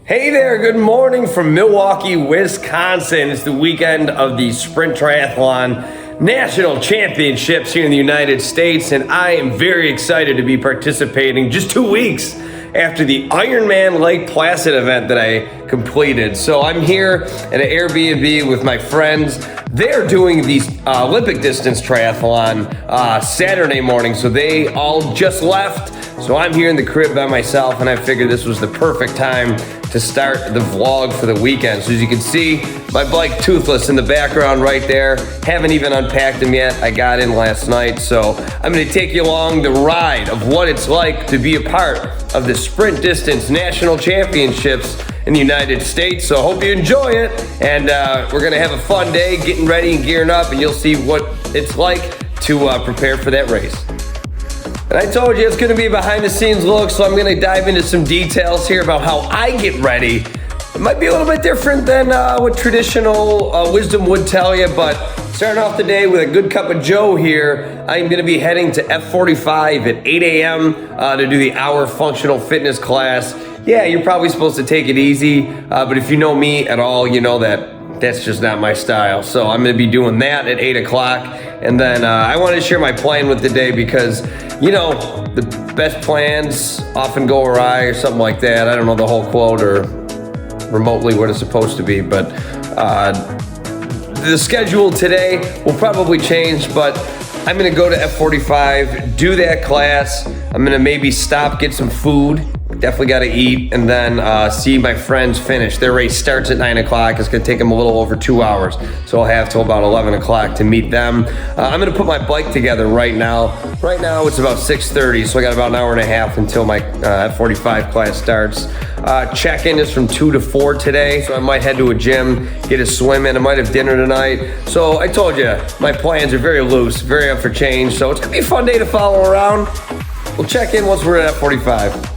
Hey there, good morning from Milwaukee, Wisconsin. It's the weekend of the Sprint Triathlon National Championships here in the United States, and I am very excited to be participating just 2 weeks after the Ironman Lake Placid event that I completed. So I'm here at an Airbnb with my friends. They're doing the Olympic distance triathlon Saturday morning, so they all just left. So I'm here in the crib by myself, and I figured this was the perfect time to start the vlog for the weekend. So as you can see, my bike Toothless in the background right there. Haven't even unpacked him yet. I got in last night. So I'm gonna take you along the ride of what it's like to be a part of the Sprint Distance National Championships in the United States. So I hope you enjoy it. And we're gonna have a fun day getting ready and gearing up, and you'll see what it's like to prepare for that race. And I told you it's gonna be a behind the scenes look, so I'm gonna dive into some details here about how I get ready. It might be a little bit different than what traditional wisdom would tell you, but starting off the day with a good cup of joe here, I'm gonna be heading to F45 at 8 a.m. To do the hour functional fitness class. Yeah, you're probably supposed to take it easy, but if you know me at all, you know that that's just not my style. So I'm gonna be doing that at 8 o'clock. And then I wanted to share my plan with the day because, you know, the best plans often go awry or something like that. I don't know the whole quote or remotely what it's supposed to be, but the schedule today will probably change, but I'm gonna go to F45, do that class. I'm gonna maybe stop, get some food. Definitely got to eat, and then see my friends finish. Their race starts at 9 o'clock. It's going to take them a little over 2 hours, so I'll have till about 11 o'clock to meet them. I'm going to put my bike together right now. Right now it's about 6:30, so I got about an hour and a half until my F45 class starts. Check-in is from 2 to 4 today, so I might head to a gym, get a swim in. I might have dinner tonight. So I told you, my plans are very loose, very up for change, so it's going to be a fun day to follow around. We'll check in once we're at F45.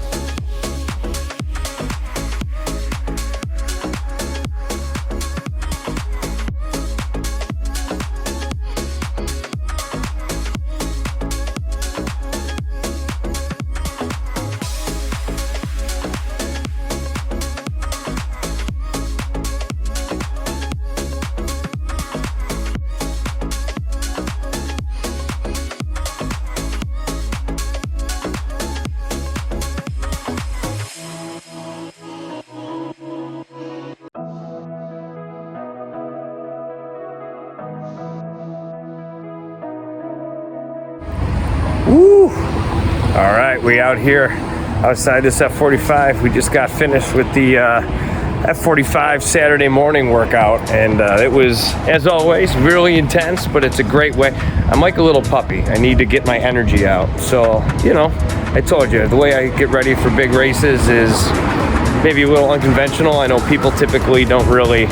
Woo! All right, we out here outside this F45. We just got finished with the F45 Saturday morning workout, and it was, as always, really intense, but it's a great way. I'm like a little puppy. I need to get my energy out. So, you know, I told you, the way I get ready for big races is maybe a little unconventional. I know people typically don't really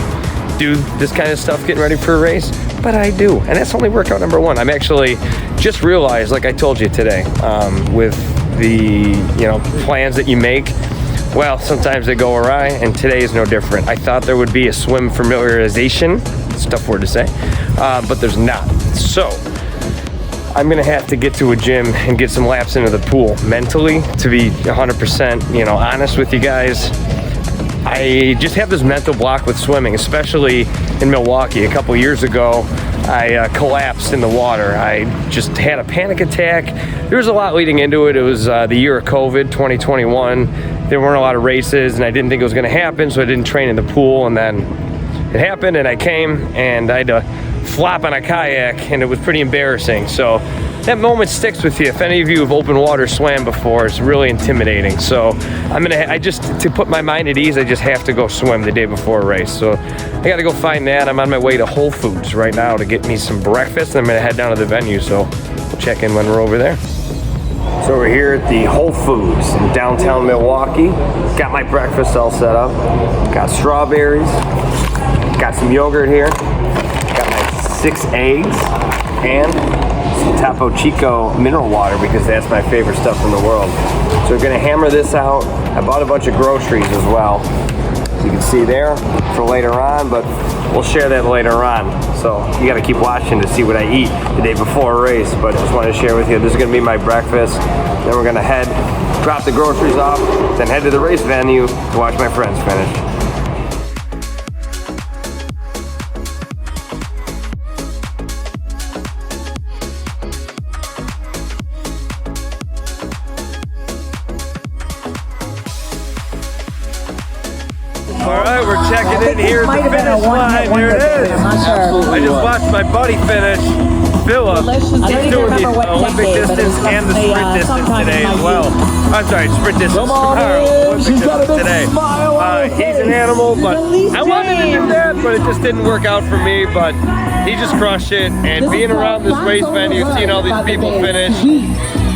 do this kind of stuff getting ready for a race, but I do, and that's only workout number one. I'm actually just realized, like I told you today, with the plans that you make, well, sometimes they go awry, and today is no different. I thought there would be a swim familiarization, it's a tough word to say, but there's not. So I'm gonna have to get to a gym and get some laps into the pool mentally. To be 100% honest with you guys, I just have this mental block with swimming, especially in Milwaukee. A couple years ago, I collapsed in the water. I just had a panic attack. There was a lot leading into it. It was the year of COVID, 2021. There weren't a lot of races, and I didn't think it was gonna happen, so I didn't train in the pool, and then it happened, and I came, and I had to flop on a kayak, and it was pretty embarrassing. So that moment sticks with you. If any of you have open water swam before, it's really intimidating. So to put my mind at ease, I just have to go swim the day before a race. So I gotta go find that. I'm on my way to Whole Foods right now to get me some breakfast, and I'm gonna head down to the venue. So we'll check in when we're over there. So we're here at the Whole Foods in downtown Milwaukee. Got my breakfast all set up. Got strawberries, got some yogurt here, got my 6 eggs, and some Topo Chico mineral water because that's my favorite stuff in the world. So we're gonna hammer this out. I bought a bunch of groceries as well. you can see there for later on, but we'll share that later on. So you gotta keep watching to see what I eat the day before a race, but I just wanted to share with you, this is gonna be my breakfast. Then we're gonna head, drop the groceries off, then head to the race venue to watch my friends finish. All right, we're checking in here at the finish line. There it is. I just watched my buddy finish. Philip, he's doing the Olympic distance and the sprint distance today as well. I'm sorry, sprint distance tomorrow, Olympic distance today. He's an animal, but I wanted to do that, but it just didn't work out for me. But he just crushed it, and being around this race venue, seeing all these people finish,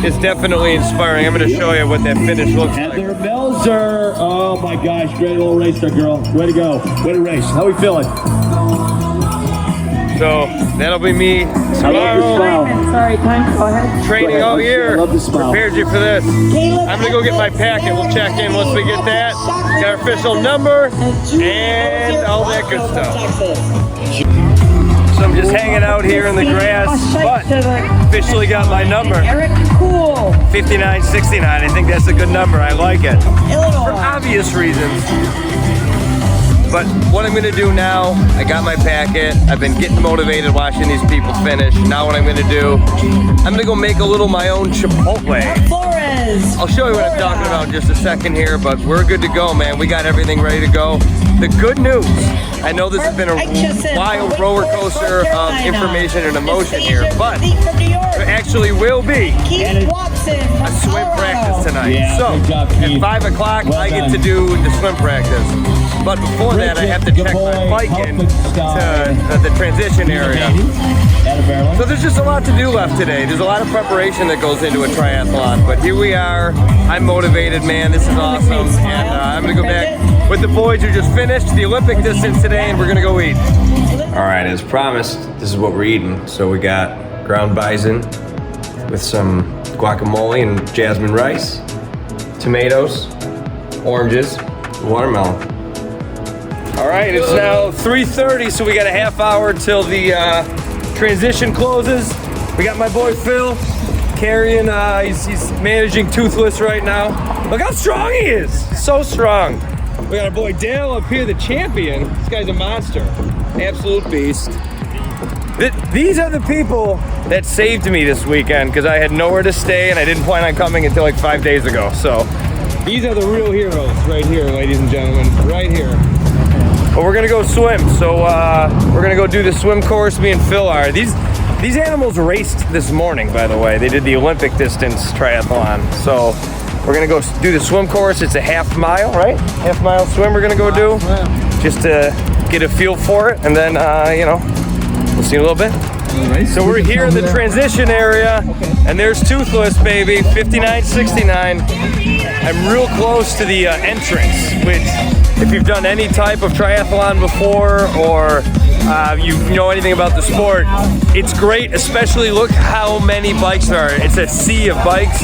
is definitely inspiring. I'm going to show you what that finish looks like. Heather Belzer, oh my gosh, great little racer, girl. Way to go, way to race. How are we feeling? So that'll be me tomorrow. Sorry, time. Go ahead. Training all year. Prepared you for this. I'm gonna go get my packet. We'll check in once we get that. Got our official number and all that good stuff. So I'm just hanging out here in the grass, but officially got my number. 5969. I think that's a good number. I like it for obvious reasons. But what I'm gonna do now, I got my packet. I've been getting motivated watching these people finish. Now what I'm gonna do, I'm gonna go make a little my own Chipotle. I'll show you what I'm talking about in just a second here, but we're good to go, man. We got everything ready to go. The good news, I know this has been a wild roller coaster of information and emotion here, but there actually will be a swim practice tonight. So at 5 o'clock, I get to do the swim practice. But before that, I have to check my bike in to the transition area. So there's just a lot to do left today. There's a lot of preparation that goes into a triathlon. But here we are. I'm motivated, man. This is awesome. And I'm going to go back with the boys who just finished the Olympic distance today, and we're going to go eat. All right, as promised, this is what we're eating. So we got ground bison with some guacamole and jasmine rice, tomatoes, oranges, watermelon. All right, it's now 3:30, so we got a half hour till the transition closes. We got my boy Phil carrying, he's managing Toothless right now. Look how strong he is, so strong. We got our boy Dale up here, the champion. This guy's a monster, absolute beast. These are the people that saved me this weekend because I had nowhere to stay and I didn't plan on coming until like 5 days ago. So these are the real heroes right here, ladies and gentlemen, right here. But we're gonna go swim, so we're gonna go do the swim course. Me and Phil are. These animals raced this morning, by the way. They did the Olympic distance triathlon. So we're gonna go do the swim course. It's a half mile, right? Half mile swim we're gonna go do, just to get a feel for it, and then you know, we'll see you in a little bit. So we're here in the transition area, and there's Toothless, baby, 5969. I'm real close to the entrance, which, if you've done any type of triathlon before, or you know anything about the sport, it's great. Especially look how many bikes there are. It's a sea of bikes.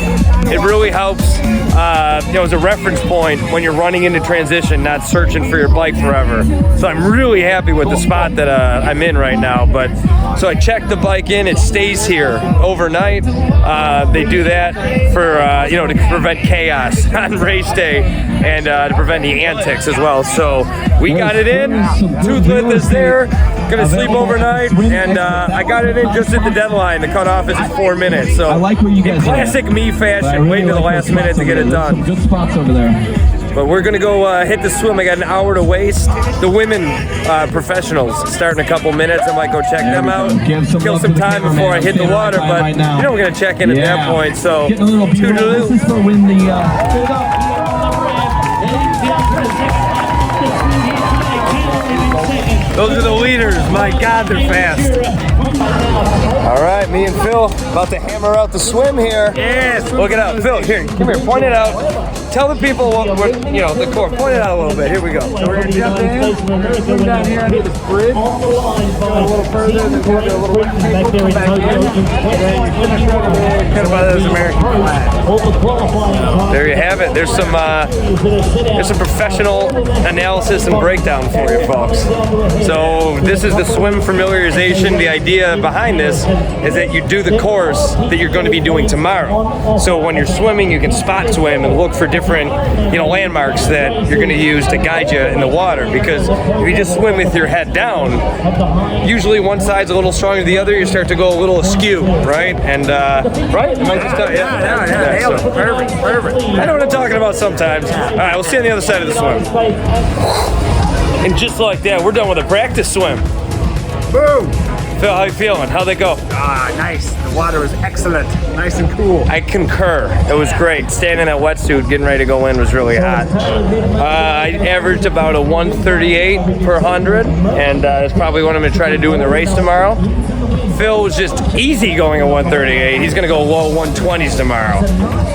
It really helps, you know, as a reference point when you're running into transition, not searching for your bike forever. So I'm really happy with the spot that I'm in right now. But so I checked the bike in. It stays here overnight. They do that for you know, to prevent chaos on race day and to prevent the antics as well. So we got it in. Toothless is there. Gonna sleep overnight, and I got it in just at the deadline. The cutoff is 4 minutes. So in classic me fashion, waiting to the last minute to get it done. Good spots over there. But we're gonna go hit the swim. I got an hour to waste. The women professionals start in a couple minutes. I might go check them out, kill some time before I hit the water. But you know, we're gonna check in at that point. So toodaloo. This is for when the Those are the leaders. My God, they're fast. All right, me and Phil about to hammer out the swim here. Yes. Look it out, Phil. Here, come here. Point it out. Tell the people what you know, the core. Point it out a little bit. Here we go. So we're gonna jump in. Swim down here under this bridge. Go a little further. Then we'll do a little back there. Come back in. And then you finish over there. care about those American flags. There you have it. There's some professional analysis and breakdown for you folks. So this is the swim familiarization. The idea behind this is that you do the course that you're going to be doing tomorrow. So when you're swimming, you can spot swim and look for different, landmarks that you're going to use to guide you in the water. Because if you just swim with your head down, usually one side's a little stronger than the other. You start to go a little askew, right? And right? Am I just Yeah. so, Perfect. I know what I'm talking about sometimes. All right, we'll see you on the other side of the swim. And just like that, we're done with a practice swim. Boom. Phil, how you feeling? How'd they go? Nice. The water was excellent. Nice and cool. I concur. It was great. Staying in that wetsuit, getting ready to go in was really hot. I averaged about a 138 per 100, and that's probably what I'm going to try to do in the race tomorrow. Phil was just easy going at 138. He's going to go low 120s tomorrow.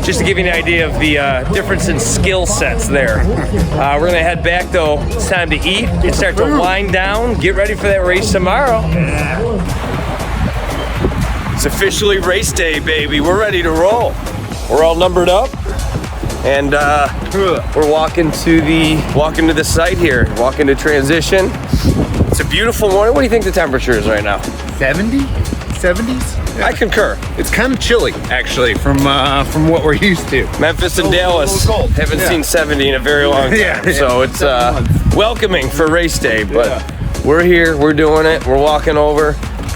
Just to give you an idea of the difference in skill sets there. We're going to head back, though. It's time to eat and start to wind down. Get ready for that race tomorrow. It's officially race day, baby. We're ready to roll. We're all numbered up, and we're walking to the site here. Walking to transition. It's a beautiful morning. What do you think the temperature is right now? 70s? Yeah. I concur. It's kind of chilly, actually, from what we're used to. Memphis and Dallas haven't seen 70 in a very long time, Yeah. so it's welcoming for race day. But we're here, we're doing it, we're walking over,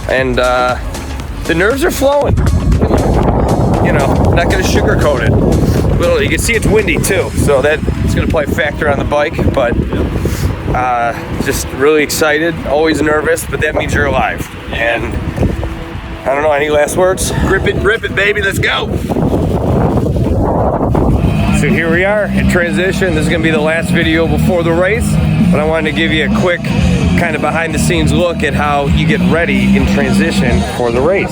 and the nerves are flowing. Not going to sugarcoat it. Well, you can see it's windy too, so that's going to play a factor on the bike. But just really excited, always nervous, but that means you're alive. And I don't know, any last words? Grip it, baby, let's go. So here we are in transition. This is going to be the last video before the race, but I wanted to give you a quick kind of behind the scenes look at how you get ready in transition for the race.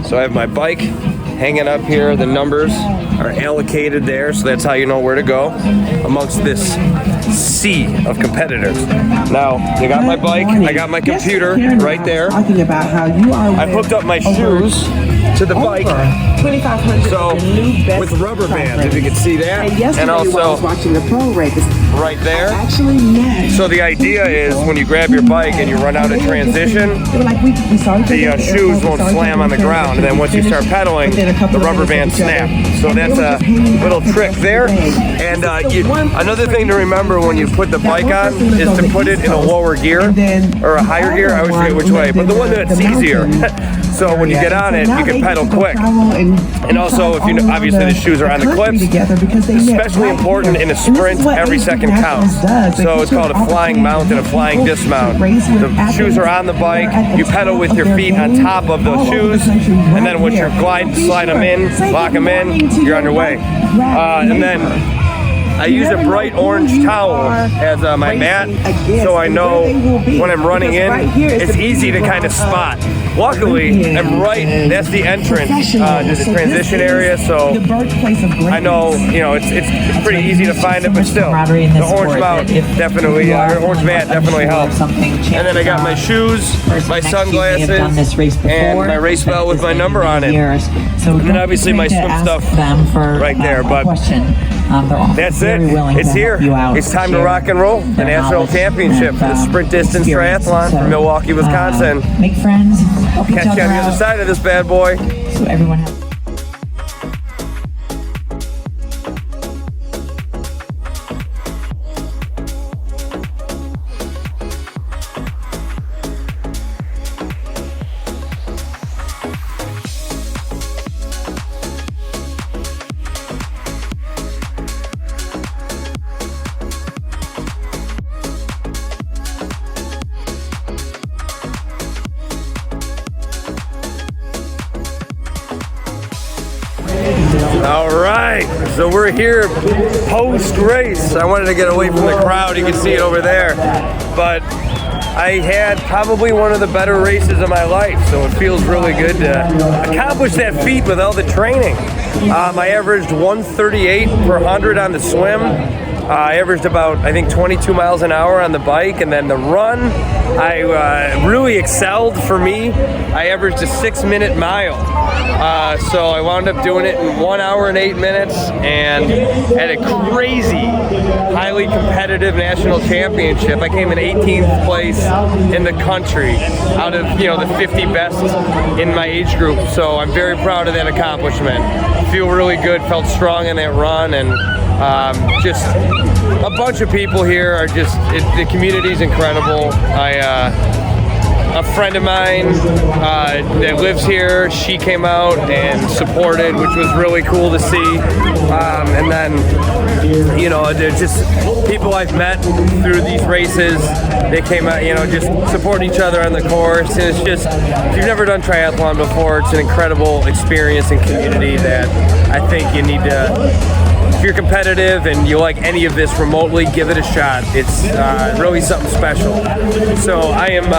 So I have my bike hanging up here. The numbers are allocated there, so that's how you know where to go amongst this sea of competitors. Now, I got my bike, I got my computer right there. Talking about how you are I hooked up my shoes to the bike. 2,500 So with rubber bands, if you can see that, and I was also watching the pro race. right there. Actually, yes. So the idea is when you grab your bike and you run out of transition, the shoes won't slam on the ground, and then once you start pedaling, the rubber bands snap. So that's a little trick there. And another thing to remember when you put the bike on is to put it in a lower gear or a higher gear. I always forget which way, but the one that's easier. So when you get on it, you can pedal quick. And also, if obviously the shoes are on the clips, especially important in a sprint, every second counts. So it's called a flying mount and a flying dismount. The shoes are on the bike, you pedal with your feet on top of those shoes, and then once you're slide them in, lock them in, you're on your way. And then I use a bright orange towel as my mat, so I know when I'm running in, it's easy to kind of spot. Luckily, I'm that's the entrance to the transition area, so I know, it's pretty easy to find it, but still, the orange mat definitely helps. And then I got my shoes, my sunglasses, and my race belt with my number on it. And then obviously my swim stuff right there, but that's it. It's here. It's time to rock and roll. The national championship for the sprint distance triathlon from Milwaukee, Wisconsin. Make friends. Help each Catch you on the other side of this bad boy. So everyone has. All right, so we're here post-race. I wanted to get away from the crowd. You can see it over there. But I had probably one of the better races of my life, so it feels really good to accomplish that feat with all the training. I averaged 138 per 100 on the swim. I averaged about, I think, 22 miles an hour on the bike, and then the run, I really excelled for me. I averaged a 6-minute mile. So I wound up doing it in 1 hour and 8 minutes, and at a crazy, highly competitive national championship, I came in 18th place in the country out of, you know, the 50 best in my age group. So I'm very proud of that accomplishment. Feel really good, felt strong in that run, and just a bunch of people here are just, the community's incredible. A friend of mine that lives here, she came out and supported, which was really cool to see. And then, you know, they're just people I've met through these races. They came out, you know, just support each other on the course. And it's just, if you've never done triathlon before, it's an incredible experience and community that I think you need to. If you're competitive and you like any of this remotely, give it a shot. It's really something special. So I am,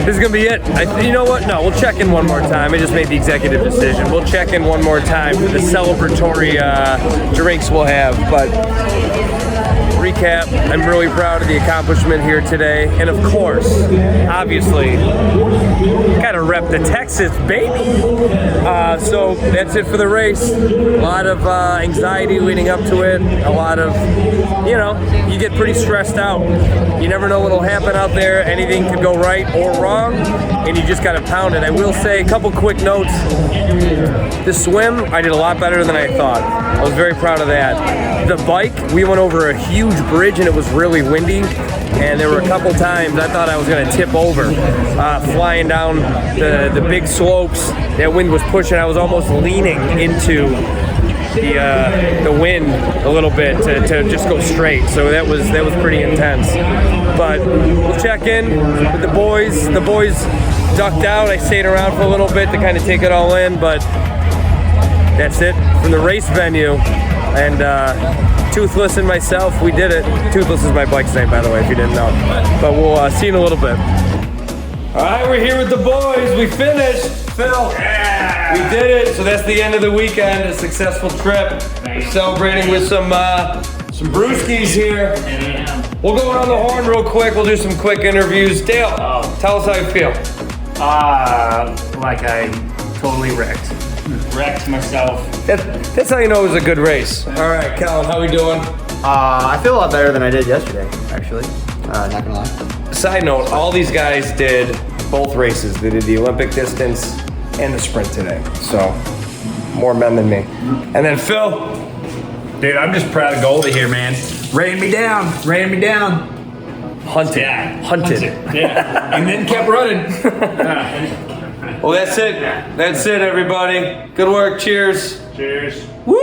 this is gonna be it. You know what? No, we'll check in one more time. I just made the executive decision. We'll check in one more time for the celebratory drinks we'll have. But recap, I'm really proud of the accomplishment here today. And of course, obviously, gotta rep the Texas, baby. So that's it for the race. A lot of anxiety leading up to it. A lot of, you know, you get pretty stressed out. You never know what'll happen out there. Anything could go right or wrong, and you just gotta pound it. I will say a couple quick notes. The swim, I did a lot better than I thought. I was very proud of that. The bike, we went over a huge bridge and it was really windy, and there were a couple times I thought I was going to tip over, flying down the big slopes. That wind was pushing. I was almost leaning into the wind a little bit to just go straight. So that was pretty intense. But we'll check in with the boys. The boys ducked out. I stayed around for a little bit to kind of take it all in, but that's it from the race venue. And Toothless and myself, we did it. Toothless is my bike's name, by the way, if you didn't know. But we'll see you in a little bit. All right, we're here with the boys. We finished. Phil, yeah. We did it. So that's the end of the weekend. A successful trip. We're celebrating with some brewskis here. We'll go around the horn real quick. We'll do some quick interviews. Dale, tell us how you feel. Like I totally wrecked myself. That's how you know it was a good race. All right, Kellen, how we doing? I feel a lot better than I did yesterday, actually. Not gonna lie. Side note, all these guys did both races. They did the Olympic distance and the sprint today. So, more men than me. And then Phil. Dude, I'm just proud of Goldie here, man. Ran me down. Hunted. Yeah. And then kept running. Well, that's it. That's it, everybody. Good work. Cheers. Cheers. Woo!